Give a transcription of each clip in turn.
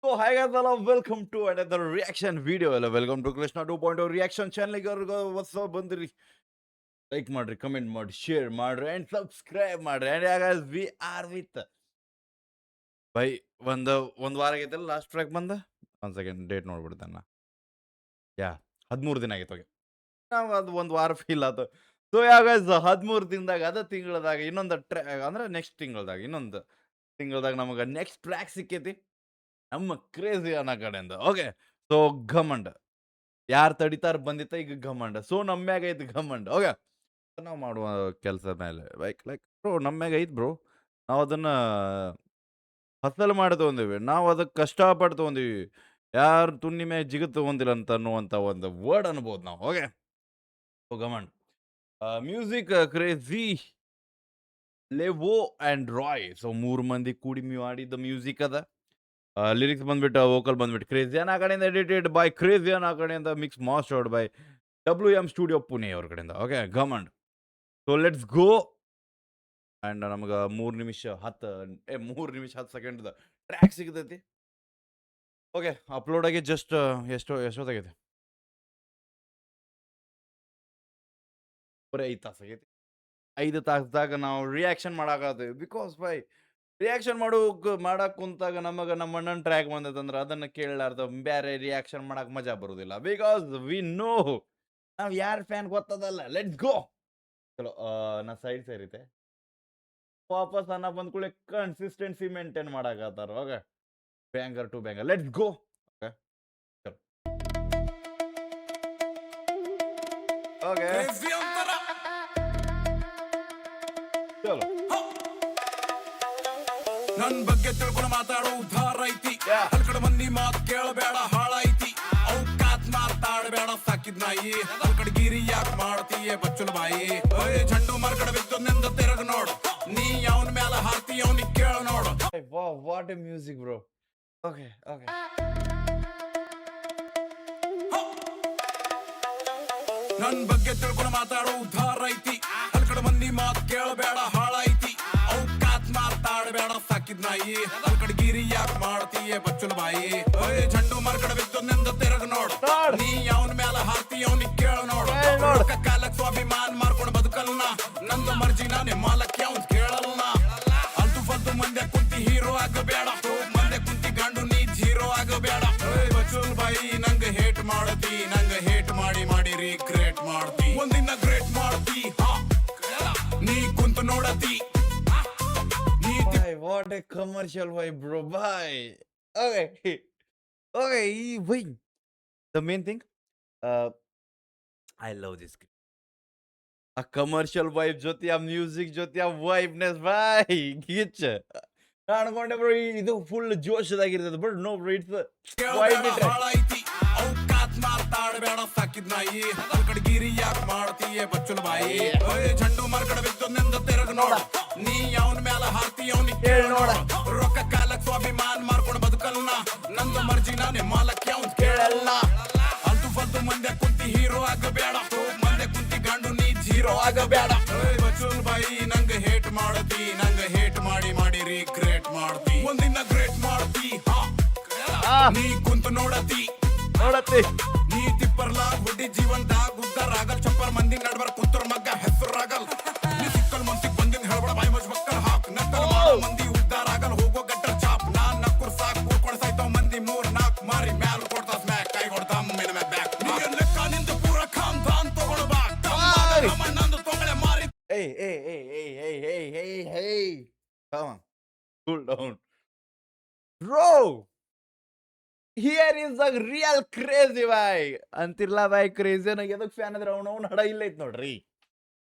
So hi guys, hello, welcome to another reaction video. Hello, welcome to Krishna 2.0 reaction channel. What's up, ಬಂದ್ರಿ like ಮಾಡ್ರಿ, comment ಮಾಡಿ, share ಮಾಡ್ರಿ and subscribe ಮಾಡ್ರಿ. And guys, we are with by ಒಂದು ಒಂದು ವಾರ ಆಗೈತಲ್ಲ last track ಬಂದ. ಒಂದ್ ಸೆಕೆಂಡ್ ಡೇಟ್ ನೋಡ್ಬಿಡ್ತಾನ. ಯಾ 13 ದಿನ ಆಗೈತೆ. ನಾವು ಅದು ಒಂದು ವಾರ ಫೀಲ್ ಆತು. ಸೊ guys, 13 ದಿನದಾಗ ಅದ ತಿಂಗಳದಾಗ ಇನ್ನೊಂದು ಅಂದ್ರೆ ನೆಕ್ಸ್ಟ್ ತಿಂಗಳದಾಗ ಇನ್ನೊಂದು ತಿಂಗಳದಾಗ ನಮಗೆ ನೆಕ್ಸ್ಟ್ ಟ್ರ್ಯಾಕ್ ಸಿಕ್ಕೈತಿ ನಮ್ಮ ಕ್ರೇಜಿ ಅನ್ನೋ ಕಡೆಯಿಂದ. ಓಕೆ, ಸೊ ಘಮಂಡ ಯಾರು ತಡಿತಾರ ಬಂದಿತ್ತ ಈಗ ಘಮಂಡ. ಸೊ ನಮ್ಮ ಮ್ಯಾಗ ಐತಿ ಘಮಂಡ. ಓಕೆ, ನಾವು ಮಾಡುವ ಕೆಲಸ ಮೇಲೆ ಲೈಕ್ ಬ್ರೋ ನಮ್ಮ ಮ್ಯಾಗ ಐತ್ ಬ್ರೋ. ನಾವು ಅದನ್ನ ಹಸಲ್ ಮಾಡಿ ತಗೊಂಡಿವಿ, ನಾವು ಅದಕ್ಕೆ ಕಷ್ಟಪಟ್ಟು ತಗೊಂಡಿವಿ. ಯಾರು ತುಣ್ಣಿ ಮ್ಯಾಗ ಜಿಗತ್ ತಗೊಂಡಿಲ್ಲ ಅಂತ ಅನ್ನುವಂತ ಒಂದು ವರ್ಡ್ ಅನ್ಬೋದು ನಾವು. Okay, so Ghamand music crazy ಲೆವೋ ಅಂಡ್ ರಾಯ್. ಸೊ 3 ಮಂದಿ ಕೂಡಿ ಮಾಡಿದ ಮ್ಯೂಸಿಕ್ ಅದ. ಲಿರಿಕ್ಸ್ ಬಂದ್ಬಿಟ್ಟು ವೋಕಲ್ ಬಂದ್ಬಿಟ್ಟು ಕ್ರೇಜಿಯನ್ ಆ ಕಡೆಯಿಂದ, ಎಡಿಟೆಡ್ ಬೈ ಕ್ರೇಜಿಯನ್ ಆ ಕಡೆಯಿಂದ, mix mastered by WM studio Pune ಅವ್ರ ಕಡೆಯಿಂದ. Okay, Ghamand. So let's go. And ನಮ್ಗೆ 3 ನಿಮಿಷ 10 ಸೆಕೆಂಡ್ ಟ್ರ್ಯಾಕ್ ಸಿಗ್ತೈತಿ. ಓಕೆ, ಅಪ್ಲೋಡ್ ಆಗಿ ಜಸ್ಟ್ ಎಷ್ಟೊತ್ತಾಗೈತೆ? ಬರೀ 5 ತಾಸು ಆಗೈತಿ. 5 ತಾಸದಾಗ ನಾವು ರಿಯಾಕ್ಷನ್ ಮಾಡಾಕತ್ತೀವಿ. ಬಿಕಾಸ್ ಬೈ ರಿಯಾಕ್ಷನ್ ಮಾಡಕ್ ಕುಂತಾಗ ನಮಗೆ ನಮ್ಮ ಅಣ್ಣನ ಟ್ರ್ಯಾಕ್ ಬಂದೈತಂದ್ರೆ ಅದನ್ನ ಕೇಳಲಾರ್ದ ಬೇರೆ ರಿಯಾಕ್ಷನ್ ಮಾಡಕ್ ಮಜಾ ಬರುದಿಲ್ಲ. ಬಿಕಾಸ್ ವಿ ನೋ ನಾವ್ ಯಾರ ಫ್ಯಾನ್ ಗೊತ್ತದಲ್ಲ. Let's go. ಚಲೋ, ನಾ ಸೈಡ್ ಸೇರಿತೆ ವಾಪಸ್ ಅನ್ನ ಬಂದ್ ಕೂಡಲೇ ಕನ್ಸಿಸ್ಟೆನ್ಸಿ ಮೇಂಟೈನ್ ಮಾಡಾಕತ್ತಾರ. Okay, banger to banger. Let's go. Okay, okay, ಚಲೋ. ನನ್ ಬಗ್ಗೆ ತಿಳ್ಕೊಂಡು ಮಾತಾಡೋ ಉದ್ಧಾರ ಐತಿ. ಕಡೆ ಮಂದಿ ಮಾತು ಕೇಳಬೇಡ, ಹಾಳ ಐತಿ. ಔಕಾತ್ ಮಾತಾಡಬೇಡ, ಸಾಕಿದ್ ನಾಯಿ. ಕಡೆ ಗಿರಿ ಯಾಕೆ ಮಾಡ್ತೀಯ ಬಚ್ಚಲ ಬಾಯಿ. झंडू ಮರ್ಕಡೆ ಬಿದ್ದು ನಿಂದ ತಿರುಗ ನೋಡು. ನೀ ಅವನ ಮೇಲೆ ಹಾರ್ತಿ ಅವನಿಗೆ ಕೇಳ ನೋಡು. What A music bro. Okay, okay, ನನ್ ಬಗ್ಗೆ ತಿಳ್ಕೊಂಡು ಮಾತಾಡೋ ಉದ್ಧಾರ ಐತಿ. ಕಡೆ ಮಂದಿ ಮಾತು ಕೇಳಬೇಡ, ಹಾಳ ಐತಿ. ಔಕಾತ್ ಮಾತಾಡಬೇಡ, ಸಾಕಿದ್ ನಾಯಿ. ಕಡೆ ಗಿರಿ ಯಾಕೆ ಮಾಡ್ತೀಯ ಬಚ್ಚಲ ಬಾಯಿ. झंडू ಮರ್ಕಡೆ ಬಿದ್ದು ನಿಂದ ತಿರುಗ ನೋಡು. ನೀ ಅವನ ಮೇಲೆ ಹಾರ್ತಿ ಅವನಿಗೆ ಕೇಳ ನೋಡು. ಕಾಲಕ್ ಸ್ವಾಭಿಮಾನ ಮಾಡ್ಕೊಂಡು ಬದುಕಲ್ನ. ನಂದು ಮರ್ಜಿ ನಾನೇ ಮಾಲಕ್ಕೆ ಅವ್ನ್ ಕೇಳಲ್ಲ. ಅಲ್ತು ಫಲ್ತು ಮಂದೆ ಕುಂತಿ ಹೀರೋ ಆಗಬೇಡ. ಮಂದೆ ಕುಂತಿ ಗಂಡು ನೀ ಜೀರೋ ಆಗಬೇಡ. ಬಚ್ಚಲ್ ಬಾಯಿ ನಂಗೆ ಹೇಟ್ ಮಾಡತಿ. ನಂಗೆ ಹೇಟ್ ಮಾಡಿ ಮಾಡಿ ರೀಕ್ರಿಯೇಟ್ ಮಾಡ್ತಿ. ಒಂದಿನ ಗ್ರೇಟ್ ಮಾಡ್ತಿ. ನೀ ಕುಂತು ನೋಡತಿ. What a commercial vibe bro. ಬೈ ಓಕೆ, ಓಕೆ, ಈ vibe the main thing I love this. ಆ ಕಮರ್ಷಿಯಲ್ ವೈಬ್ ಜೊತೆ, ಆ ಮ್ಯೂಸಿಕ್ ಜೊತೆ, ಆ ವೈಬ್ನೆಸ್ ಬೈ ಗಿಚ್. ನಾನು ಅನ್ಕೊಂಡೆ ಬ್ರೋ ಇದು ಫುಲ್ ಜೋಶದಾಗಿರ್ತದೆ. But no bro, it's vibe. ಔಕಾತ್ ಮಾತಾಡಬೇಡ, ಸಾಕಿದ್ ನಾಯಿ. ಕಡೆ ಗಿರಿ ಯಾಕೆ ಮಾಡ್ತೀಯ ಬಚ್ಚಲ ಬಾಯಿ. झंडू ಮರ್ಕಡೆ ಬಿದ್ದು ನಿಂದ ತಿರುಗ ನೋಡು. ನೀ ಅವನ ಮೇಲೆ ಹಾರ್ತಿ ಅವನಿಗೆ ಕೇಳ ನೋಡ. ರೊಕ್ಕ ಕಾಲಕ್ ಸ್ವಾಭಿಮಾನ ಮಾಡ್ಕೊಂಡು ಬದುಕಲ್ನ. ನಂದು ಮರ್ಜಿ ನಾನೇ ಮಾಲಕ್ಕೆ ಅವ್ನ್ ಕೇಳಲ್ಲ. ಅಲ್ತು ಫಲ್ತು ಮಂದೆ ಕುಂತಿ ಹೀರೋ ಆಗಬೇಡ. ಮಂದೆ ಕುಂತಿ ಗಂಡು ನೀ ಜೀರೋ ಆಗಬೇಡ. ಬಚ್ಚಲ್ ಬಾಯಿ ನಂಗೆ ಹೇಟ್ ಮಾಡತಿ. ನಂಗೆ ಹೇಟ್ ಮಾಡಿ ಮಾಡಿ ರೀಕ್ರಿಯೇಟ್ ಮಾಡ್ತಿ. ಒಂದಿನ ಗ್ರೇಟ್ ಮಾಡ್ತಿ. ನೀ ಕುಂತು ನೋಡತಿ. ನೀ ತಿಪ್ಪರ್ಲಾಗ್ ಹುಡ್ಡಿ ಜೀವನದಾಗ ಉದ್ದಾರ ಆಗಲ್. ಚಪ್ಪರ್ ಮಂದಿ ನಡ್ಬರ್ ಕುಂತರ್ ಮಗ್ಗ ಹೆಸರಾಗಲ್. ನೀ ಸಿಕ್ಕಲ್ ಮನ್ಸಿಗ್ ಬಂದಿನ್ ಹೇಳ್ಬೇಡ, ಬಾಯಿ ಮಜ್ ಮಕ್ಕಳ ಹಾಕ್. ನಕ್ಕಲ್ ಮಾಡೋ ಮಂದಿ ಉದ್ದಾರ ಆಗಲ್. ಹೋಗೋ ಗಟ್ಟರ್ ಚಾಪ್. ನಾನ್ ನಕ್ಕುರ್ ಸಾಕ್ ಕೂರ್ಕೊಂಡ್ ಸಾಯ್ತಾವ್ ಮಂದಿ 3-4 ಮಾರಿ ಮ್ಯಾಲ್ ಕೊಡ್ತಾ ಸ್ಮ್ಯಾಕ್. ಕೈ ಹೊಡ್ದಮ್ ಮಿನ ಬ್ಯಾಕ್. ನೀನ್ ಲೆಕ್ಕ ನಿಂದು ಪೂರ ಖಾನ್ ದಾನ್ ತಗೊಂಡು ಬಾ. ನಂದು ತೊಂಗಳೆ ಮಾರಿ. Hey, come on, cool down, bro. Here is the real crazy guy. ಅಂತಿರ್ಲ ಬೈ ಕ್ರೇಜಿ ಅನ್ನ ಎದಕ್ ಫ್ಯಾನ್ ಅಂದ್ರೆ ಅವನು ಹಡ ಇಲ್ಲ ಐತ್ ನೋಡ್ರಿ.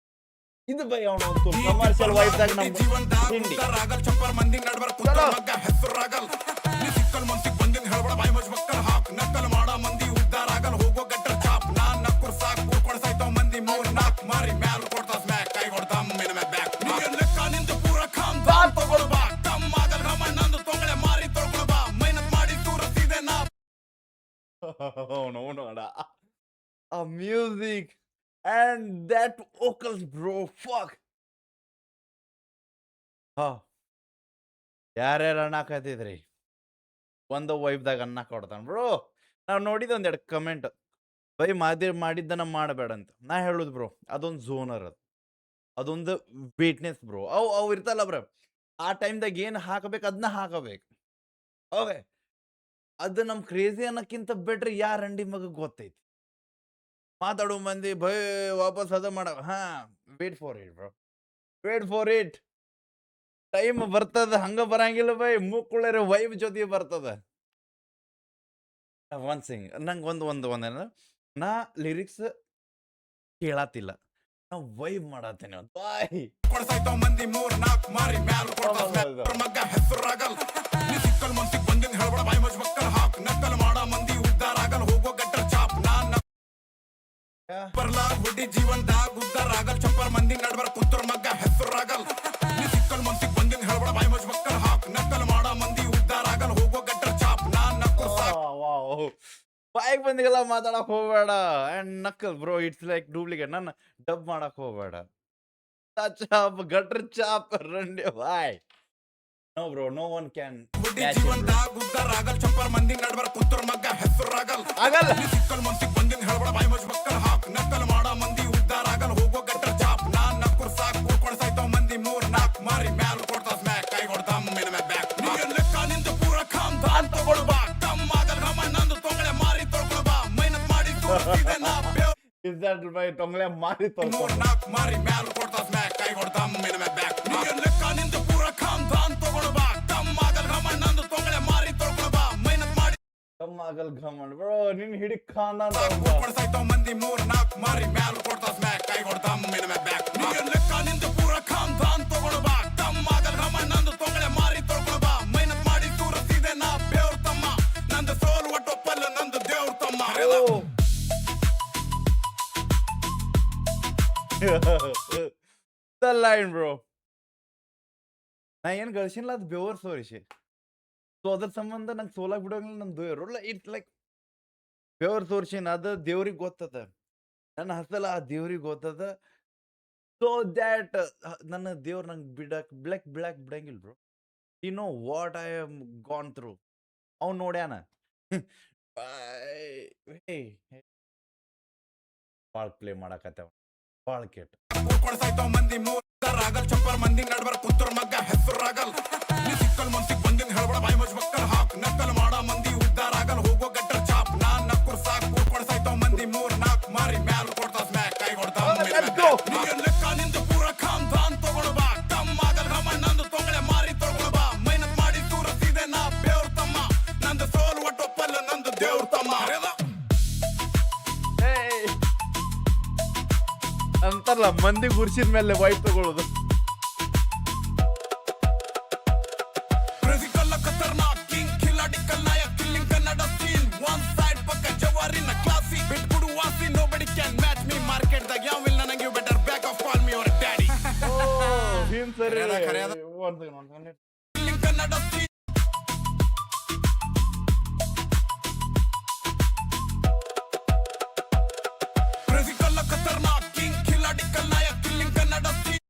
ಇದು ಬೈ ಅವನು ಕಮರ್ಷಿಯಲ್ ವೈಬ್ ದಾಗ ನಮ್ಮ ಜೀವನದಾಗ ಉದ್ದಾರ ಆಗಲ್. ಚಪ್ಪರ್ ಮಂದಿ ನಡ್ಬರ್ ಕುಂತರ್ ಮಗ್ಗ ಹೆಸರಾಗಲ್. ನೀ ಸಿಕ್ಕಲ್ ಮನ್ಸಿಗ್ ಬಂದಿನ್ ಹೇಳ್ಬೇಡ, ಬಾಯಿ ಮಜ್ ಮಕ್ಕಳ ಹಾಕ್. ನಕ್ಕಲ್ ಮಾಡೋ ಮಂದಿ ಉದ್ದಾರ ಆಗಲ್. ಹೋಗೋ ಗಟ್ಟರ್ ಚಾಪ್. ನಾನ್ ನಕ್ಕುರ್ ಸಾಕ್ ಕೂರ್ಕೊಂಡ್ ಸಾಯ್ತಾವ್ ಮಂದಿ 3-4 ಮಾರಿ ಮ್ಯಾಲ್ ಕೊಡ್ತಾ ಸ್ಮ್ಯಾಕ್. ಕೈ ಹೊಡ್ದಮ್ ಮಿನ ಬ್ಯಾಕ್. ನೀನ್ ಲೆಕ್ಕ ನಿಂದು ಪೂರ ಖಾನ್ ದಾನ್ ತಗೊಂಡು ಬಾ. ಕಮ್ ಆಗಲ್ ಗಮ ನಂದು ತೊಂಗಳೆ ಮಾರಿ ತೊಳ್ಕೊಂಡು ಬಾ. ಮೈನತ್ ಮಾಡಿ ತೋರಿಸಿದೆ ನಾ. no, a music and that vocals bro, fuck. ಯಾರ್ಯಾರು ಅಣ್ಣಾಕತ್ತಿದ್ರಿ? ಒಂದು ವೈಬ್ದಾಗ ಅನ್ನ ಕೊಡ್ತಾನೆ ಬ್ರೋ. ನಾವು ನೋಡಿದ ಒಂದೆರಡು ಕಮೆಂಟ್, ಬೈ ಮಾಡಿದ್ದನ್ನ ಮಾಡಬೇಡ ಅಂತ. ನಾ ಹೇಳುದು ಬ್ರೋ, ಅದೊಂದು ಝೋನರ್ ಅದು, ಅದೊಂದು ವೇಟ್ನೆಸ್ ಬ್ರೋ. ಅವು ಇರ್ತಲ್ಲ ಬ್ರೋ, ಆ ಟೈಮ್ದಾಗ ಏನು ಹಾಕಬೇಕು ಅದನ್ನ ಹಾಕಬೇಕು. ಓಕೆ, ಅದು ನಮ್ಮ ಕ್ರೇಜಿ ಅನ್ನೋಕ್ಕಿಂತ ಬೆಟ್ರ್ ಯಾರ ಅಂಡಿ ಮಗ ಗೊತ್ತೈತಿ. ಮಾತಾಡೋ ಮಂದಿ ಭಯ ವಾಪಸ್ ಅದ ಮಾಡ. ಹಾ, wait for it bro, wait for it. Time ಬರ್ತದ, ಹಂಗ ಬರಂಗಿಲ್ಲ ಬೈ. ಮೂಕುಳರೆ ವೈಬ್ ಜೊತೆ ಬರ್ತದ. ಒನ್ ಸಿಂಗ್ ನಂಗೆ ಒಂದೇನ, ನಾ ಲಿರಿಕ್ಸ್ ಕೇಳತ್ತಿಲ್ಲ, ನಾ ವೈಬ್ ಮಾಡತ್ತೇನೆ ಬಾಯ್. ಕೊಡ್ಸಾಯ್ತಾವ್ ಮಂದಿ 3-4 ಮಾರಿ ಮ್ಯಾಲ್ ಕೊಡ್ತಾವ್ ಮಗ್ಗ ಹೆಸರಾಗಲ್. ನೀ ಸಿಕ್ಕಲ್ ಮನ್ಸಿಗ್ ಬಂದಿದ್ ಹೇಳ್ಬೇಡ, ಬಾಯಿ ಮಜ್ ಮಕ್ಕಳ ಹಾಕ್ ನಕ್ಕಲ್ ಮಾಡ ಮಂದಿ ಉದ್ದಾರ ಆಗಲ್. ಹೋಗೋ ಗಟ್ಟರ್ ಚಾಪ್ ನಾನ್ ಬರ್ಲಾಗ್ ಹುಡ್ಡಿ ಜೀವನ್ದಾಗ ಉದ್ದಾರ ಆಗಲ್. ಚಪ್ಪರ್ ಮಂದಿ ನಡ್ಬರ್ ಕುಂತರ್ ಮಗ್ಗ ಹೆಸರಾಗಲ್. ನೀ ಸಿಕ್ಕಲ್ ಮನ್ಸಿಗ್ ಬಂದಿದ್ ಹೇಳ್ಬೇಡ, ಬಾಯಿ ಮಜ್ ಮಕ್ಕಳ ಹಾಕ್ ನಕ್ಕಲ್ ಮಾಡ ಮಂದಿ ಉದ್ದಾರ ಆಗಲ್. ಹೋಗೋ ಗಟ್ಟರ್ ಚಾಪ್ ನಾನ್ ನಕ್ಕರ್ ಸಾಕ್. ಬಾಯಿಗೆ ಬಂದಿಗೆಲ್ಲ ಮಾತಾಡಕ್ ಹೋಗ್ಬೇಡ. ಅಂಡ್ ನಕ್ಕಲ್ ಬ್ರೋ, ಇಟ್ಸ್ ಲೈಕ್ ಡೂಪ್ಲಿಕೇಟ್. ನನ್ನ ಡಬ್ ಮಾಡಕ್ ಹೋಗ್ಬೇಡ. ಚಾಪ್ ಗಟ್ರ ಚಾಪ್ ರಂಡಿ boy. No bro, no one can ಹುಡ್ಡಿ ಜೀವನ್ದಾಗ ಉದ್ದಾರ ಆಗಲ್. ಚಪ್ಪರ್ ಮಂದಿ ನಡ್ಬರ್ ಕುಂತರ್ ಮಗ್ಗ ಹೆಸರಾಗಲ್. ಆಗಲ್ಲ. ನೀ ಸಿಕ್ಕಲ್ ಮನ್ಸಿಗ್ ಬಂದಿದ್ ಹೇಳ್ಬೇಡ, ಬಾಯಿ ಮಜ್ ಮಕ್ಕಳ ಹಾಕ್ ನಕ್ಕಲ್ ಮಾಡ ಮಂದಿ ಉದ್ದಾರ ಆಗಲ್. ಹೋಗೋ ಗಟ್ಟರ್ ಚಾಪ್ ನಾನ್ ನಕ್ಕರ್ ಸಾಕ್. ಕೊಡ್ಸಾಯ್ತಾವ್ ಮಂದಿ 3-4 ಮಾರಿ ಮ್ಯಾಲ್ ಕೊಡ್ತಾವ್ ಸ್ಮ್ಯಾಕ್. ಕೈ ಕೊಡ್ತಾವ್ ಮೇನ ಮೇ ಬ್ಯಾಕ್. ನೀನ್ ಲೆಕ್ಕ ನಿಂದು ಪೂರ ಖಾಮ್ ದಾನ್ ತಗೊಳ್ ಬಾ. ಕಮ್ ಆಗಲ್ ಘಮ ನಂದು ತೊಂಗಳೆ ಮಾರಿ ತೊಳ್ಕೊಳ್ ಬಾ. ಮೈನತ್ ಮಾಡಿ ತೋರಿಸಿದೆ ನಾ ಬೇವ್. ಇಸ್ ದಟ್ ಬೈ ತೊಂಗಳೆ ಮಾರಿ ತೊಳ್ಕೊ. 3-4 ಮಾರಿ ಮ್ಯಾಲ್ ಕೊಡ್ತಾವ್ ಸ್ಮ್ಯಾಕ್. ಕೈ ಕೊಡ್ತಾವ್ ಮೇನ ಮೇ ಬ್ಯಾಕ್. ನೀನ್ ಲೆಕ್ಕ ನಿಂದು ಪೂರ ಖಾಮ್ ದಾನ್ ತಗೊಳ್ ಬಾ. ಕಮ್ ಆಗಲ್ ಘಮ ನಂದು ತೊಂಗಳೆ ಮಾರಿ ತೊಳ್ಕೊಳ್ ಬಾ. ಮೈನತ್ ಮಾಡಿ ಕಮ್ ಆಗಲ್ ಘಮಂಡ್ ಬ್ರೋ, ನಿನ್ ಹಿಡಿ ಖಾನ ಕೊಡ್ಸಾಯ್ತಾವ್ ಮಂದಿ 3-4 ಮಾರಿ ಮ್ಯಾಲ್ ಕೊಡ್ತಾವ್ ಸ್ಮ್ಯಾಕ್. ಕೈ ಕೊಡ್ತಾವ್ ಮೇನ ಮೇ ಬ್ಯಾಕ್. ನೀನ್ ಲೆಕ್ಕ ನಿಂದು ಪೂರ ಖಾಮ್ ದಾನ್ ತಗೊಳ್ ಬಾ. ಕಮ್ ಆಗಲ್ ಘಮ ನಂದು ತೊಂಗಳೆ ಮಾರಿ ತೊಳ್ಕೊಳ್ ಬಾ. ಮೈನತ್ ಮಾಡಿ ತೋರಿಸಿದೆ ನಾ ಬೇವ್ರ ತಮ್ಮ. ನಂದು ಸೋಲ್ ಒಟ್ಟೊಪ್ಪಲ್ಲ ನಂದು ದೇವ್ರ ತಮ್ಮ. The line bro. ನಾ ಏನ್ ಗಳಿಸಿಲ್ಲ, ಅದು ಬೆವರ್ ಸೋರಿಸಿ. ಸೊ ಅದ್ರ ಸಂಬಂಧ ನಂಗೆ ಸೋಲಾಕ್ ಬಿಡೋಂಗಿಲ್ಲ. ನಮ್ ದೇವ್ರಲ್ಲ, ಇಟ್ಸ್ ಲೈಕ್ ಬೆವರ್ ತೋರ್ಸಿನ, ಅದು ದೇವ್ರಿಗೆ ಗೊತ್ತದ. ನನ್ನ ಹಸಲ ಆ ದೇವ್ರಿಗೆ ಗೊತ್ತದ. ಸೊ ದ್ಯಾಟ್ ನನ್ನ ದೇವ್ರ ನಂಗೆ ಬಿಡಕ್ ಬಿಡಂಗಿಲ್ಲ bro. You know what I am gone through. ಅವ್ನು ನೋಡ್ಯಾನ. ಬಾಳ್ ಪ್ಲೇ ಮಾಡಕತ್ತವ, ಬಾಳ್ ಕೆಟ್ಟ. ಕೊಡ್ಸಾಯ್ತಾವ್ ಮಂದಿ 3 ಆಗಲ್. ಚಪ್ಪರ್ ಮಂದಿ ನಡ್ಬರ್ ಕುಂತರ್ ಮಗ್ಗ ಹೆಸರಾಗಲ್. ನೀ ಸಿಕ್ಕಲ್ ಮನ್ಸಿಗ್ ಬಂದಿದ್ ಹೇಳ್ಬೇಡ, ಬಾಯಿ ಮಜ್ ಮಕ್ಕಳ ಹಾಕ್ ನಕ್ಕಲ್ ಮಾಡ ಮಂದಿ ಉದ್ದಾರ ಆಗಲ್. ಹೋಗೋ ಗಟ್ಟರ್ ಚಾಪ್ ನಾನ್ ನಕ್ಕರ್ ಸಾಕ್. ಕೊಡ್ಸಾಯ್ತಾವ್ ಮಂದಿ 3-4 ಮಾರಿ ಮ್ಯಾಲ್ ಕೊಡ್ತಾವ್ ಸ್ಮ್ಯಾಕ್. ಕೈ ಕೊಡ್ತಾವ್ ನೀನ್ ಲೆಕ್ಕ ನಿಂದು ಪೂರ ಖಾಮ್ ದಾನ್ ತಗೊಳ್ ಬಾ. ಕಮ್ ಆಗಲ್ ಘಮ ನಂದು ತೊಂಗಳೆ ಮಾರಿ ತೊಳ್ಕೊಳ್ ಬಾ. ಮೈನತ್ ಮಾಡಿ ತೋರಿಸಿದೆ ನಾ ಬೇವ್ರ ತಮ್ಮ. ನಂದು ಸೋಲ್ ಒಟ್ಟೊಪ್ಪಲ್ಲ ನಂದು ದೇವ್ರ ತಮ್ಮ. ಅಂತಾರಲ್ಲ, ಮಂದಿ ಗುರ್ಸಿದ ಮೇಲೆ ವೈಪ್ ತಗೊಳ್ಳೋದು. ಖತರ್ನಾಕ್ ಕಿಂಗ್ ಖಿಲಾಡಿ ಕಲ್ನಾಯ killing Kannada scene. One side ಪಕ್ಕ ಜವಾರಿನ ಕ್ಲಾಸಿ. ಬಿಟ್ಬಿಡು ವಾಸಿ, nobody can match me. Market ದಾಗ ಯಾವ ಇಲ್ಲ ನಂಗೆ, you better back off call me your daddy. Killing Kannada scene. ಖತರ್ನಾಕ್ ಕಿಂಗ್ ಖಿಲಾಡಿ ಕಲ್ನಾಯ ಕಿಲ್ಲಿಂಗ್ ಕನ್ನಡ ಸೀನ್.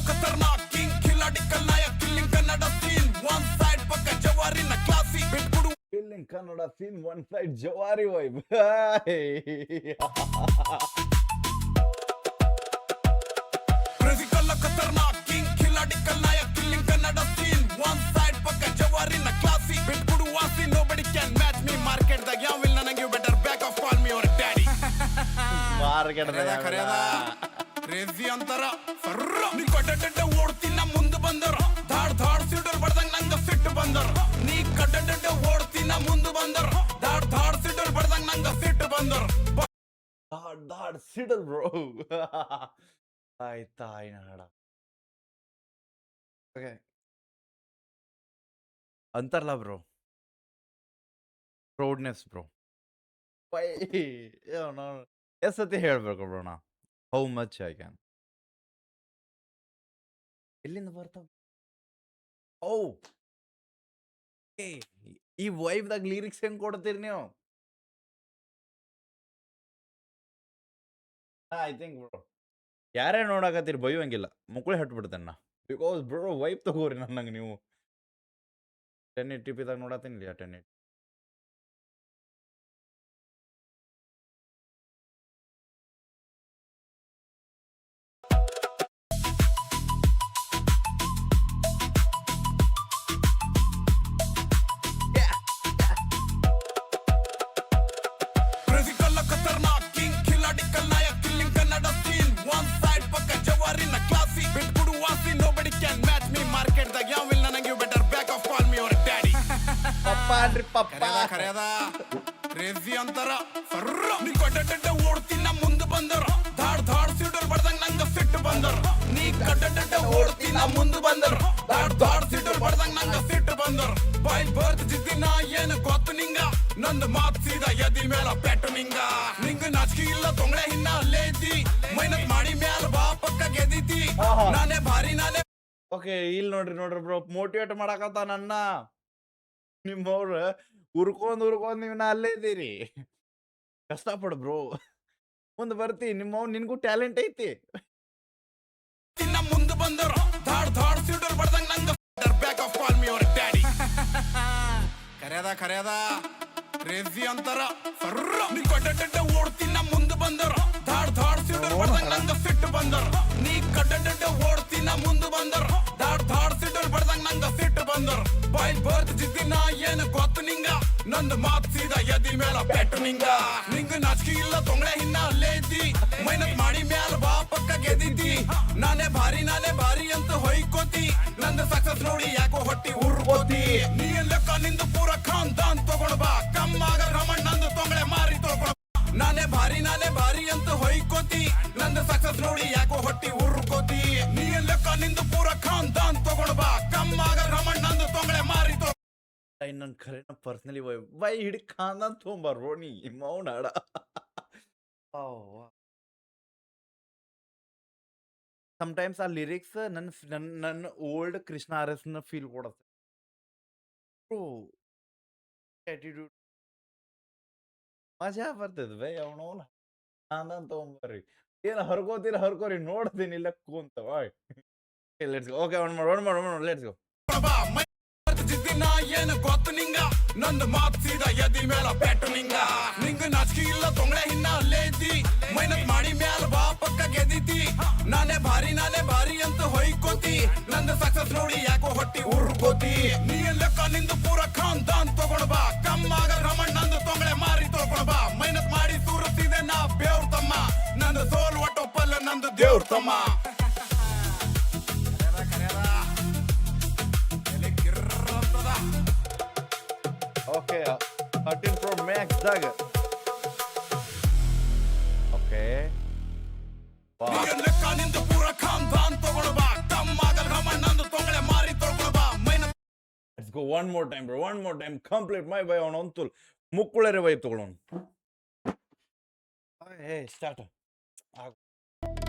ಖತರ್ನಾಕ್ ಕಿಂಗ್ ಖಿಲಾಡಿ ಕಲ್ನಾಯ killing Kannada scene. One side ಪಕ್ಕ ಜವಾರಿನ ಕ್ಲಾಸಿ. ಬಿಟ್ಬಿಡು killing Kannada scene, one side ಜವಾರಿ ವೈಬ್. ಖತರ್ನಾಕ್ ಕಿಂಗ್ ಖಿಲಾಡಿ ಕಲ್ನಾಯ killing Kannada scene. One side ಪಕ್ಕ ಜವಾರಿನ ಕ್ಲಾಸಿ. ಬಿಟ್ಬಿಡು ವಾಸಿ, nobody can match me. Market ದಾಗ ಯಾವ ಇಲ್ಲ ನಂಗೆ, you better back off call me your daddy. Crazy ಅಂತಾರ ಸರ್ರ. ನೀ ಕಡ್ಡ ಓಡ್ತಿನ ಮುಂದೆ ಬಂದರ. ಧಾಡ್ ಧಾಡ್ ಸಿಡರ್ ಬಡ್ದಂಗ್ ನಂಗ ಸಿಟ್ಟು ಬಂದರ. ನೀ ಕಡ್ಡ ಓಡ್ತಿನ ಮುಂದೆ ಬಂದರ. ಧಾಡ್ ಧಾಡ್ ಸಿಡರ್ ಬಡ್ದಂಗ್ ನಂಗ ಸಿಟ್ಟು ಬಂದರ. ದಾಡ್ ಸಿಡಲ್ ಬ್ರೋ. ಆಯ್ತಾ ಹಾಡ. ಓಕೆ, ಅಂತಾರಲ್ಲ ಬ್ರೋ, ಪ್ರೌಡ್ನೆಸ್ ಬ್ರೋ. ಎಸ್ ಸತಿ ಹೇಳ್ಬೇಕು ಬ್ರೋ ನಾ, ಹೌ ಮಚ್ ಐ ಕ್ಯಾನ್. ಎಲ್ಲಿಂದ ಬರ್ತಾವ? ಓ, ಈ ವೈಬ್ದಾಗ ಲಿರಿಕ್ಸ್ ಹೆಂಗ್ ಕೊಡ್ತೀರಿ ನೀವು? ಐ ಥಿಂಕ್ ಬ್ರೋ ಯಾರೇ ನೋಡಕತ್ತೀರಿ ಬೈಯೋಂಗಿಲ್ಲ ಮುಕ್ಕಳಿ ಹಟ್ಬಿಡ್ತೇನೆ ನಾ ಬಿಕಾಸ್ ಬ್ರೋ ವೈಪ್ ತಗೋರಿ ನನ್ನಂಗೆ ನೀವು 1080p ದಾಗ ನೋಡತ್ತೀನಿ 1080 Physical खतरनाक king खिलाड़ी कलनायक killing Kannada scene one side पक्का जवारी न classy bit kudu wasi nobody can match me market ದಾಗ ಯಾವಿಲ್ಲ ನನಗೆ you better back off call me your daddy ಪಪ್ಪ ಅನ್ರಿ ಪಪ್ಪ ಕರೆಯದ ಕ್ರೇಜಿ ಅಂತಾರ ಸರ್ರ ನೀ ಕಡ್ಡ ಓಡ್ತಿನ ಮುಂದೆ ಬಂದರ ಧಾಡ್ ಧಾಡ್ ಸಿಡರ್ ಬಡ್ದಂಗ ನಂಗ ಸಿಟ್ಟು ಬಂದರ ನೀ ಕಡ್ಡ ಓಡ್ತಿನ ಮುಂದೆ ಬಂದರ ಧಾಡ್ ಧಾಡ್ ಸಿಡರ್ ಬಡ್ದಂಗ ನಂಗ ಸಿಟ್ಟು ಬಂದರ ಬಾಯ್ ಬರ್ತ್ ಜಿದ್ದಿನ ಏನು ಗೊತ್ತು ನಿಂಗ ನಂದು ಮಾತ್ ಸೀದಾ ಎದಿ ಮೇಲ ಪೆಟ್ಟು ನಿಂಗ ನಾಚಿಕೆ ಇಲ್ಲ ತೊಂಗಳೆ ಹಿನ್ನ ಅಲ್ಲೇ ಇದ್ದಿ ಮೈನತ್ ಮಾಡಿ ಮ್ಯಾಲ ಬಾ ಪಕ್ಕ ಗೆದ್ದಿತಿ ನಾನೇ ಭಾರಿ ನಾನೇ ಓಕೆ ಇಲ್ಲಿ ನೋಡ್ರಿ ಬ್ರೋ ಮೋಟಿವೇಟ್ ಮಾಡಾಕತ್ತ ನನ್ನ ನಿಮ್ಮವ್ರ ಉರ್ಕೊಂಡ್ ನೀವು ನಾ ಅಲ್ಲೇ ಇದ್ದೀರಿ ಕಷ್ಟಪಡು ಬ್ರೋ ಮುಂದೆ ಬರ್ತಿ ನಿಮ್ಮವ್ ನಿನ್ಗೂ ಟ್ಯಾಲೆಂಟ್ ಐತಿ ತಿನ್ನ ಮುಂದೆ ಬಂದರ ಧಾಡ್ ಧಾಡ್ ಸಿಡರ್ ಬಡ್ದಂಗ ನಂಗ back off call me your daddy ಕರೆಯದ ಕ್ರೇಜಿ ಅಂತಾರ ಸರ್ರ ನೀ ಕಡ್ಡ ಓಡ್ತಿನ ಮುಂದೆ ಬಂದರ ಧಾಡ್ ಧಾಡ್ ಸಿಡರ್ ಬಡ್ದಂಗ ನಂಗ ಸಿಟ್ಟು ಬಂದರ ನೀ ಕಡ್ಡ ಓಡ್ತಿನ ಮುಂದೆ ಬಂದರ ಧಾಡ್ ಧಾಡ್ ಸಿಡರ್ ಬಡ್ದಂಗ ನಂಗ ಸಿಟ್ಟು ಬಂದರ ಬಾಯ್ ಬರ್ತ್ ಜಿದ್ದಿನ ಏನು ಗೊತ್ತು ನಿಂಗ ನಂದು ಮಾತ್ ಸೀದಾ ಎದಿ ಮೇಲ ಪೆಟ್ಟು ನಿಂಗ ನಾಚಿಕೆ ಇಲ್ಲ ತೊಂಗಳೆ ಹಿನ್ನ ಅಲ್ಲೇ ಇದ್ದಿ ಮೈನತ್ ಮಾಡಿ ಮ್ಯಾಲ ಬಾ ಪಕ್ಕ ಗೆದ್ದಿದ್ದಿ ನಾನೇ ಭಾರಿ ಅಂತ ಹೊಯ್ಕೋತಿ ನಂದು ಸಕ್ಸಸ್ ನೋಡಿ ಯಾಕೋ ಹೊಟ್ಟಿ ಉರ್ಕೋತಿ ನೀ ಲೆಕ್ಕ ನಿಂದು ಪೂರ ಖಾನ್ದಾನ್ ತಗೊಂಡ್ ಬಾ ಕಮ್ಮಾಗ ರಮಣ್ ನಂದು ತೊಂಗಳೆ ಮಾರಿ ತಗೊಂಡ್ ನಾನೇ ಭಾರಿ ಅಂತ ಹೊಯ್ಕೋತಿ ನಂದು ಸಕ್ಸಸ್ ನೋಡಿ ಯಾಕೋ ಹೊಟ್ಟಿ ಉರ್ಕೋತಿ ನೀ ಲೆಕ್ಕ ನಿಂದು ಪೂರ ಖಾನ್ದಾನ್ ತಗೊಂಡ್ ಬಾ ಕಮ್ಮಾಗ ರಮಣ್ ನಂದು ತೊಂಗಳೆ ಮಾರಿ ಇನ್ನೊಂದು ಖರೆ ಪರ್ಸನಲಿ ಬೈ ಹಿಡಿ ಖಾನ ತೊಗೊಂಬಾರ್ರೋ ನೀ ಮೌನಾಡ ಸಮಟೈಮ್ಸ್ ಆ ಲಿರಿಕ್ಸ್ ನನ್ನ ಓಲ್ಡ್ ಕೃಷ್ಣ ಆರ್ ಎಸ್ ನ ಫೀಲ್ ಕೊಡುತ್ತೆ ಆಟಿಟ್ಯೂಡ್ ಮಜಾ ಬರ್ತದ ಬೈ ಅವನವನ ಖಾನ ತೊಗೊಂಬರ್ರಿ ಏನು ಹರ್ಕೋರಿ ನೋಡ್ತೀನಿ ಇಲ್ಲ ಕೂಂತ ಲೆಟ್ಸ್ ಗೋ ಓಕೆ ಒನ್ ಮಾಡು ಲೆಟ್ಸ್ ಗೋ ಜಿದ್ದಿನ ಏನು ಗೊತ್ತು ನಿಂಗ ನಂದು ಮಾತ್ ಸೀದಾ ಎದಿ ಮೇಲ ಪೆಟ್ಟು ನಿಂಗ ನಾಚಿಕೆ ಇಲ್ಲ ತೊಂಗಳೆ ಹಿನ್ನ ಅಲ್ಲೇ ಇದ್ದಿ ಮೈನತ್ ಮಾಡಿ ಮ್ಯಾಲ ಬಾ ಪಕ್ಕ ಗೆದ್ದಿತಿ ನಾನೇ ಭಾರಿ ಅಂತ ಹೊಯ್ಕೋತಿ ನಂದು ಸಕ್ಸಸ್ ನೋಡಿ ಯಾಕೋ ಹೊಟ್ಟಿ ಉರ್ಕೋತಿ ನೀ ಲೆಕ್ಕ ನಿಂದು ಪೂರ ಖಾನ್ದಾನ್ ತಗೊಂಡ್ ಬಾ ಕಮ್ಮಾಗ ರಮಣ್ ನಂದು ತೊಂಗಳೆ ಮಾರಿ ತಗೊಂಡ್ ಬಾ ಮೈನತ್ ಮಾಡಿ ಸೂರತಿದೆ ನಾ ಬೇವ್ರ ತಮ್ಮ ನಂದು ಸೋಲ್ ಒಟ್ಟೊಪ್ಪಲ್ಲ ನಂದು ದೇವ್ರ ತಮ್ಮ ಓಕೆ 13 Pro Max ದಾಗ ಓಕೆ ಲೆಕ್ಕ ನಿಂದು ಪೂರ ಖಾನ್ದಾನ್ ತಗೊಂಡ್ ಬಾ ಕಮ್ಮಾಗ ರಮಣ್ ನಂದು ತೊಂಗಳೆ ಮಾರಿ ತಗೊಂಡ್ ಬಾ ಮೈನತ್ let's go one more time complete ಮೈ ಬೈ ಅವನ ಅಂತೂ ಮುಕ್ಕುಳರೆ ವೈಪ್ ತಗೊಳ್ಳೋಣ hey start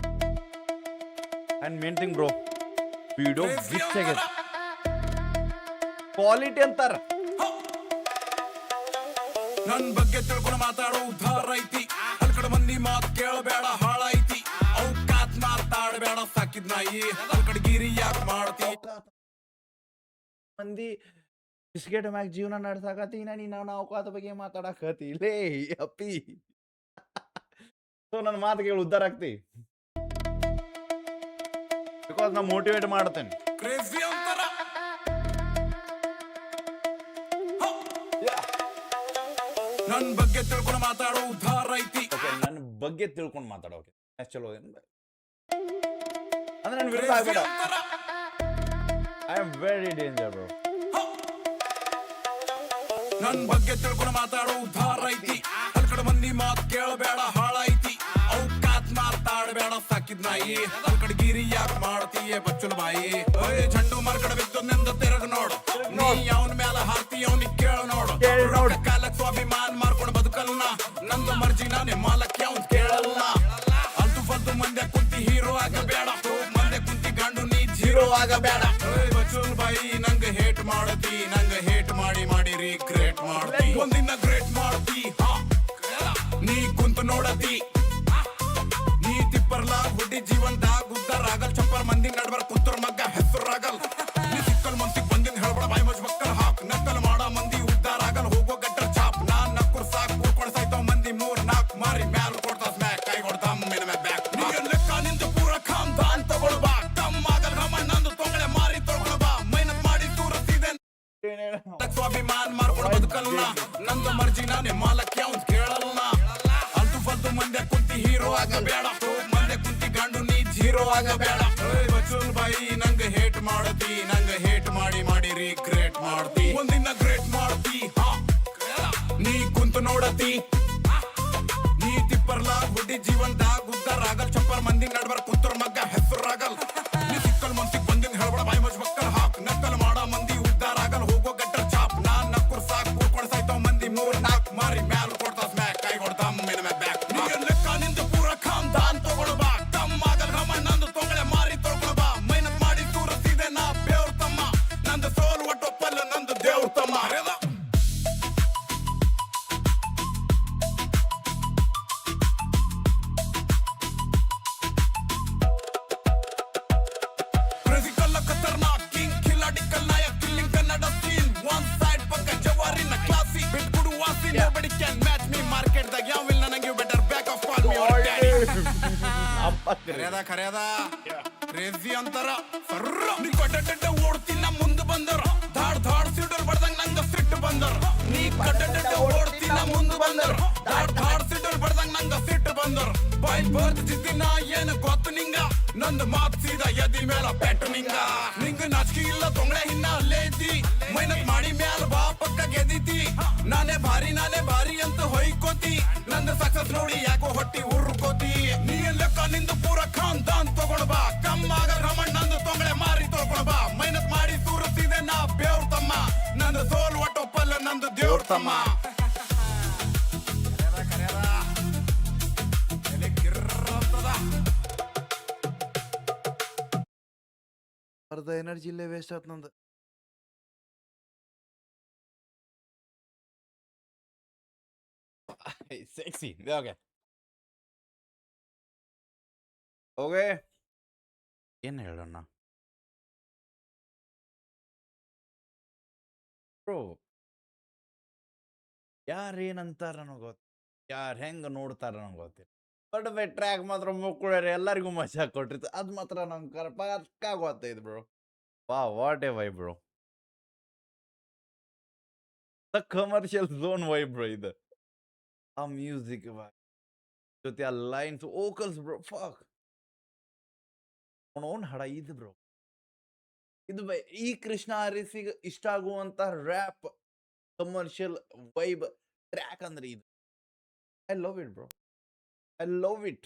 and main thing bro video gift ಆಗೈತೆ ಕ್ವಾಲಿಟಿ ಅಂತಾರ ನನ್ ಬಗ್ಗೆ ತಿಳ್ಕೊಂಡು ಮಾತಾಡೋ ಉದ್ಧಾರ ಐತಿ ಕಡೆ ಮಂದಿ ಮಾತ್ ಕೇಳಬೇಡ ಹಾಳೈತಿ ಔಕಾತ್ ಮಾತಾಡಬೇಡ ಸಾಕಿದ್ ನಾಯಿ ಕಡೆಗಿರಿ ಯಾಕೆ ಮಾಡ್ತಿ ಮಂದಿ ಬಿಸ್ಕೆಟ್ ಮ್ಯಾಗ ಜೀವನ ನಡ್ಸಾಕತ್ತಿ ನಾನು ಅವಕಾತ ಬಗ್ಗೆ ಮಾತಾಡಕತ್ತಿ ಲೇ ಅಪ್ಪಿ ಸೊ ನನ್ನ ಮಾತು ಕೇಳಿ ಉದ್ಧಾರ ಆಗ್ತಿ ಬಿಕಾಸ್ ನಾ ಮೋಟಿವೇಟ್ ಮಾಡ್ತೇನೆ ಕ್ರೇಜಿ ಅಂತಾರ ನನ್ ಬಗ್ಗೆ ತಿಳ್ಕೊಂಡು ಮಾತಾಡೋ ಉದ್ಧಾರ ಐತಿ ನನ್ನ ಬಗ್ಗೆ ತಿಳ್ಕೊಂಡು ಮಾತಾಡೋಕೆ ಚಲೋ ಅಂದ್ರೆ ನನ್ನ ವಿರುದ್ಧ ಆಗ್ಬೇಡ I am very danger bro ನನ್ ಬಗ್ಗೆ ತಿಳ್ಕೊಂಡು ಮಾತಾಡೋ ಉದ್ಧಾರ ಐತಿ ಕಡೆ ಮಂದಿ ಮಾತ್ ಕೇಳಬೇಡ ಹಾಳೈತಿ ಔಕಾತ್ ಮಾತಾಡಬೇಡ ಸಾಕಿದ್ ನಾಯಿ ಕಡೆಗಿರಿ ಯಾಕೆ ಮಾಡ್ತೀಯ ಬಚ್ಚಲ ಬಾಯಿ झंडू ಮರ್ಕಡೆ ಬಿದ್ದು ನಿಂದ ತಿರುಗ ನೋಡು ನೀ ಅವನ ಮೇಲೆ ಹಾರ್ತಿ ಅವನಿಗೆ ಕೇಳು ನೋಡು ಕಾಲಕ್ ಸ್ವಾಭಿಮಾನ ಮಾರ್ಕೊಂಡು ಬದುಕಲ್ಲ ನಂದು ಮರ್ಜಿ ನಾನೇ ಮಾಲಕ್ಕೆ ಅವ್ನ್ ಕೇಳಲ್ಲ ಅಲ್ತು ಫಲ್ತು ಮಂದೆ ಕುಂತಿ ಹೀರೋ ಆಗಬೇಡ ಮಂದೆ ಕುಂತಿ ಗಂಡು ನೀ ಜೀರೋ ಆಗಬೇಡ ಬಚ್ಚಲ್ ಬಾಯಿ ನಂಗ ಹೇಟ್ ಮಾಡತಿ ನಂಗ ಹೇಟ್ ಮಾಡಿ ರೀಕ್ರಿಯೇಟ್ ಮಾಡ್ತಿ ಒಂದಿನ ಗ್ರೇಟ್ ಮಾಡ್ತಿ ನೀ ಕುಂತು ನೋಡತಿ ನೀ ತಿಪ್ಪರ್ಲಾ ಹುಡ್ಡಿ ಜೀವನ ಹೇಳಲ್ಲ ನಂದು ಮರ್ಜಿ ನಾನೇ ಮಾಲಕ್ಕೆ ಅವ್ನ್ ಕೇಳಲ್ಲ ಅಲ್ತು ಫಲ್ತು ಮಂದೆ ಕುಂತಿ ಹೀರೋ ಆಗಬೇಡ ಮಂದೆ ಕುಂತಿ ಗಂಡು ನೀ ಜೀರೋ ಆಗಬೇಡ ಬಚ್ಚಲ್ ಬಾಯಿ ನಂಗೆ ಹೇಟ್ ಮಾಡತಿ ನಂಗೆ ಹೇಟ್ ಮಾಡಿ ಮಾಡಿ ರಿಗ್ರೆಟ್ ಮಾಡ್ತಿ ಒಂದಿನ ಗ್ರೇಟ್ ಮಾಡ್ತಿ ನೀ ಕುಂತು ನೋಡತಿ ನೀ ತಿಪ್ಪರ್ಲಾಗ್ ಹುಡ್ಡಿ ಜೀವನದಾಗ ಉದ್ದಾರ ಆಗಲ್ ಚಪ್ಪರ್ ಮಂದಿ ನಡ್ಬರ್ ಕುಂತರ್ ಮಗ್ಗ ಹೆಸರಾಗಲ್ ನೀ ಸಿಕ್ಕಲ್ ಮನ್ಸಿಗ್ ಬಂದಿದ್ ಹೇಳ್ಬೇಡ ಬಾಯಿ ಮಜ್ ಮಕ್ಕಲ್ ಹಾಕ್ ನಕ್ಕಲ್ ಮಾಡ ಮಂದಿ ಉದ್ದಾರ ಆಗಲ್ ಹೋಗೋ ಗಟ್ಟರ್ ಚಾಪ್ ನಾನ್ ನಕ್ಕುರ್ ಸಾಕ್ ಕೂರ್ಕೊಂಡ್ ಸಾಯ್ತಾವ್ ಮಂದಿ 3-4 ಮಾರಿ ಮ್ಯಾಲ್ ಕೊಡ್ತಾ ಸ್ಮ್ಯಾಕ್ ಕೈ ಕೊಡ್ತಾ ಮಿನ ಮೇ ಬ್ಯಾಕ್ ನೀನ್ ಲೆಕ್ಕ ನಿಂದು ಪೂರ ಖಾನ್ದಾನ್ ತಗೊಳ್ ಬಾ ತಮ್ಮ ಆಗಲ್ ರಮ ನಂದು ತೊಂಗಳೆ ಮಾರಿ ತೊಳ್ಕೊಳ್ ಬಾ ಮೈನತ್ ಮಾಡಿ ತೂರಸಿದೆ ನಾ ಬೇವ್ರ ತಮ್ಮ ನಂದು ಸೋಲ್ ಒಟ್ಟೊಪ್ಪಲ್ಲ ನಂದು ದೇವ್ರ ತಮ್ಮ Physical खतरनाक king खिलाड़ी कलनायक killing Kannada scene one side पक्का जवारी ना classy bit kudu wasi nobody can match me market ದಾಗ ಯಾವಿಲ್ಲ ನನಗೆ you better back off call me your daddy ಖರೇದ ಕ್ರೇಜಿ ಅಂತಾರ ಸರ್ರ ನೀ ಕಡ್ಡಡ್ಡ ಓಡ್ತಿನ ಮುಂದೆ ಬಂದರ ಧಾಡ್ ಧಾಡ್ ಸಿಡಲ್ ಬಡ್ದಂಗ ನಂಗ ಸಿಟ್ಟು ಬಂದರ ನೀ ಕಡ್ಡಡ್ಡ ಓಡ್ತಿನ ಮುಂದೆ ಬಂದರ ಧಾಡ್ ಧಾಡ್ ಸಿಡಲ್ ಬಡ್ದಂಗ ನಂಗ ಸಿಟ್ಟು ಬಂದರ ಬಾಯ್ ಬರ್ತ್ ಜಿದ್ದಿನ ಏನು ಗೊತ್ತು ನಿಂಗ ನಂದು ಮಾತ್ ಸೀದಾ ಎದಿ ಮೇಲ ಪೆಟ್ಟು ನಿಂಗ ನಾಚಿಕೆ ಇಲ್ಲ ತೊಂಗಳೆ ಹಿನ್ನ ಅಲ್ಲೇ ಇದ್ದಿ ಮೈನತ್ ಮಾಡಿ ಮ್ಯಾಲ ಬಾ ಪಕ್ಕ ಗೆದ್ದಿತಿ ನಾನೇ ಭಾರಿ ಅಂತ ಹೊಯ್ಕೋತಿ ನಂದು ಸಕ್ಸಸ್ ನೋಡಿ ಯಾಕೋ ಹೊಟ್ಟಿ ಉರ್ಕೋತಿ ನೀ ಲೆಕ್ಕ ನಿಂದು ಪೂರ ಖಾನ್ದಾನ್ ತಗೊಳ್ ಬಾ ಕಮ್ಮಾಗ ರಮಣ್ ನಂದು ತೊಂಗಳೆ ಮಾರಿ ತೊಳ್ಕೊಳ್ ಬಾ ಮೈನತ್ ಮಾಡಿ ತೂರಸಿದೆ ನಾ ಬೇವ್ರ ತಮ್ಮ ನಂದು ಸೋಲ್ ಒಟ್ಟೊಪ್ಪಲ್ಲ ನಂದು ದೇವ್ರ ತಮ್ಮ ಅರ್ಧ ಎನರ್ಜಿ ಇಲ್ಲೇ ವೇಸ್ಟ್ ಆತ್ ನಂದು. ಸೆಕ್ಸಿ ಓಕೆ ಓಕೆ ಏನ್ ಹೇಳೋಣ ಬ್ರೋ, ಯಾರು ಏನಂತಾರ ನನಗೆ ಗೊತ್ತು, ಯಾರು ಹೆಂಗ ನೋಡ್ತಾರ ನಂಗೆ ಗೊತ್ತಿಲ್ಲ. ಬಟ್ ಬೈ ಟ್ರ್ಯಾಕ್ ಮಾತ್ರ ಮುಕ್ಕಳ್ಯಾರ ಎಲ್ಲರಿಗೂ ಮಜಾ ಕೊಟ್ಟಿರ್ತ ಅದು ಮಾತ್ರ ನಂಗೆ ಪಕ್ಕ ಗೊತ್ತೈದು ಬ್ರೋ. ವಾ what a vibe bro, the commercial zone vibe bro ಇದು. ಆ ಮ್ಯೂಸಿಕ್ ಜೊತೆ ಆ ಲೈನ್ಸ್ ಓಕಲ್ಸ್ ಬ್ರೋ ಫಾಕ್ ಅವನೋನ್ ಹಡ ಇದು ಬ್ರೋ. ಇದು ಬೈ ಈ ಕೃಷ್ಣ ಅರಿಸಿಗೆ ಇಷ್ಟ ಆಗುವಂತ ರ್ಯಾಪ್ ಕಮರ್ಷಿಯಲ್ ವೈಬ್ ಟ್ರ್ಯಾಕ್ ಅಂದ್ರೆ ಇದು. I love it bro, I love it.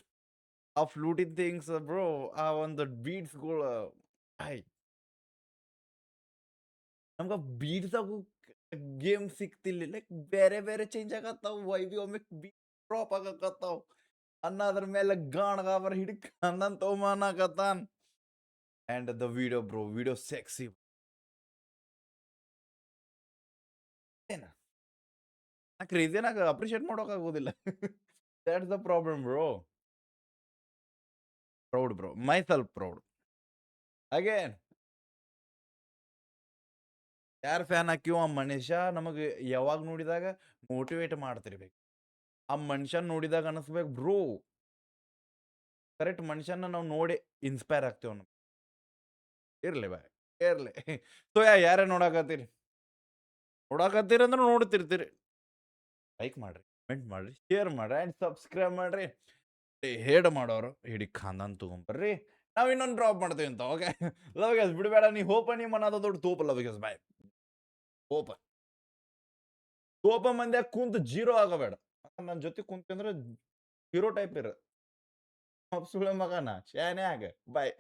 ಆ ಫ್ಲೂಟಿಂಗ್ ಥಿಂಗ್ಸ್ ಬ್ರೋ, ಆ ಒಂದು ಬೀಟ್ಸ್ಗಳು ಐ ನಮ್ಗೆ ಬೀಟ್ಸಾಗು ಗೇಮ್ ಸಿಕ್ತಿಲ್ಲ. ಲೈಕ್ ಬೇರೆ ಬೇರೆ ಚೇಂಜ್ ಆಗತ್ತಾವ ವೈಬಿ, ಒಮ್ಮೆ ಬೀಟ್ ಡ್ರಾಪ್ ಆಗಕತ್ತಾವ ಅನ್ನೋದ್ರ ಮೇಲೆ ಗಾಣಗಾಬರ್ ಹಿಡಿಕ್ ಅಂದಂತ ಅವಮಾನಕತ್ತಾನ. And the video bro, video sexy ಏನ ಕ್ರೇಜಿನಾಗ ಅಪ್ರಿಷಿಯೇಟ್ ಮಾಡೋಕ್ಕಾಗೋದಿಲ್ಲ. That's the problem bro. Proud bro, myself proud. Again ಯಾರು ಫ್ಯಾನ್ ಹಾಕಿವ ಆ ಮನುಷ್ಯ ನಮಗೆ ಯಾವಾಗ ನೋಡಿದಾಗ ಮೋಟಿವೇಟ್ ಮಾಡ್ತಿರ್ಬೇಕು. ಆ ಮನುಷ್ಯನ್ ನೋಡಿದಾಗ ಅನಿಸ್ಬೇಕು ಬ್ರೋ, ಕರೆಕ್ಟ್ ಮನುಷ್ಯನ ನಾವು ನೋಡಿ ಇನ್ಸ್ಪೈರ್ ಆಗ್ತೇವ. ಇರ್ಲಿ ಬಾಯ್ ಇರ್ಲಿ. ಸೊ ಯಾರೇ ನೋಡಾಕತ್ತೀರಿ ಅಂದ್ರೆ ನೋಡ್ತಿರ್ತೀರಿ. ಲೈಕ್ ಮಾಡ್ರಿ, ಕಮೆಂಟ್ ಮಾಡ್ರಿ, ಶೇರ್ ಮಾಡ್ರಿ ಆ್ಯಂಡ್ ಸಬ್ಸ್ಕ್ರೈಬ್ ಮಾಡ್ರಿ. ಹೇಡ್ ಮಾಡೋರು ಹಿಡಿ ಖಾನ್ದಾನ್ ತಗೊಂಬರ್ರಿ, ನಾವ್ ಇನ್ನೊಂದು ಡ್ರಾಪ್ ಮಾಡ್ತೀವಿ ಅಂತ. ಓಕೆ ಲವ್ ಗ್ಯಾಸ್ ಬಿಡಬೇಡ ನೀ ಹೋಪ ನಿಮ್ಮ ಅನ್ನೋದು ದೊಡ್ಡ ತೋಪ. ಲವ್ ಗ್ಯಾಸ್ ಬಾಯ್ ತೋಪ ಮಂದಿ ಕುಂತ ಜೀರೋ ಆಗಬೇಡ. ನನ್ನ ಜೊತೆ ಕುಂತ ಅಂದ್ರೆ ಹೀರೋ ಟೈಪ್ ಇರ ಸುಳೆ ಮಗನ ಶಾನೆ ಆಗ ಬಾಯ್.